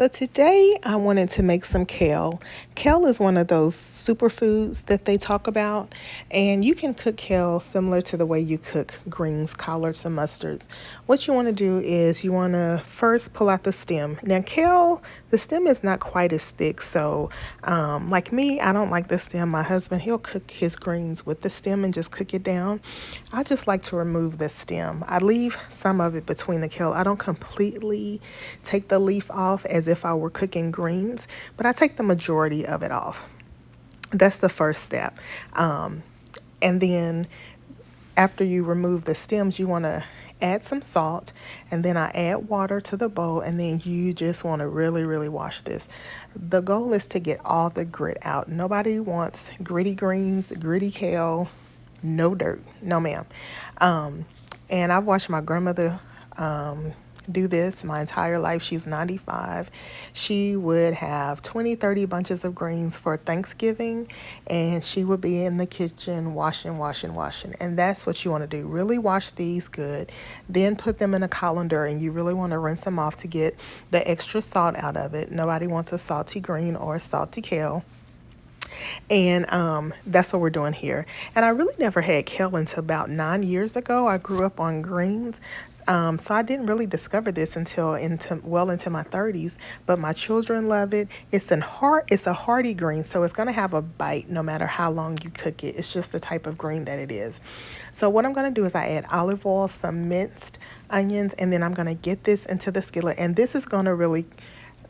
So today I wanted to make some kale. Kale is one of those superfoods that they talk about, and you can cook kale similar to the way you cook greens, collards, and mustards. What you want to do is you want to first pull out the stem. Now, kale, the stem is not quite as thick, so like me, I don't like the stem. My husband, he'll cook his greens with the stem and just cook it down. I just like to remove the stem. I leave some of it between the kale. I don't completely take the leaf off as if I were cooking greens, but I take the majority of it off. That's the first step. And then after you remove the stems, you want to add some salt, and then I add water to the bowl, and then you just want to really, really wash this. The goal is to get all the grit out. Nobody wants gritty greens, gritty kale, no dirt, no ma'am. And I've watched my grandmother do this my entire life. She's 95. She would have 20, 30 bunches of greens for Thanksgiving, and she would be in the kitchen washing, washing, washing. And that's what you want to do. Really wash these good, then put them in a colander, and you really want to rinse them off to get the extra salt out of it. Nobody wants a salty green or a salty kale. And that's what we're doing here. And I really never had kale until about 9 years ago. I grew up on greens. So I didn't really discover this until into my 30s, but my children love it. It's a hearty green, so it's going to have a bite no matter how long you cook it. It's just the type of green that it is. So what I'm going to do is I add olive oil, some minced onions, and then I'm going to get this into the skillet. And this is going to really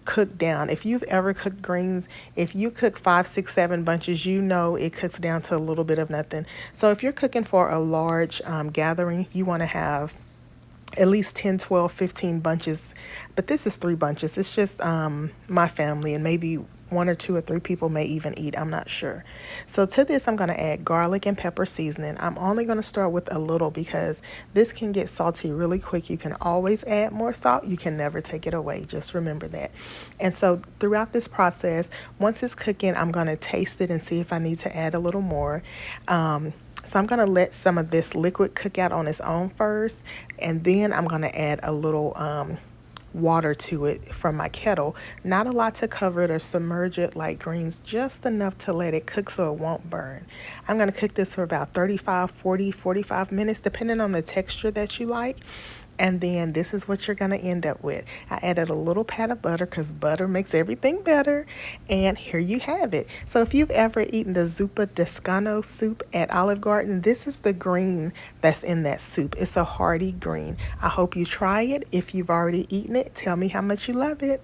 cook down. If you've ever cooked greens, if you cook 5, 6, 7 bunches, you know it cooks down to a little bit of nothing. So if you're cooking for a large gathering, you want to have at least 10, 12, 15 bunches. But this is 3 bunches. It's just my family, and maybe 1 or 2 or 3 people may even eat. I'm not sure. So to this, I'm going to add garlic and pepper seasoning. I'm only going to start with a little because this can get salty really quick. You can always add more salt. You can never take it away. Just remember that. And so throughout this process, once it's cooking, I'm going to taste it and see if I need to add a little more. So I'm going to let some of this liquid cook out on its own first, and then I'm going to add a little water to it from my kettle. Not a lot to cover it or submerge it like greens, just enough to let it cook so it won't burn. I'm going to cook this for about 35, 40, 45 minutes, depending on the texture that you like. And then this is what you're going to end up with. I added a little pat of butter because butter makes everything better. And here you have it. So if you've ever eaten the zuppa descano soup at Olive Garden, this is the green that's in that soup. It's a hearty green. I hope you try it. If you've already eaten it, tell me how much you love it.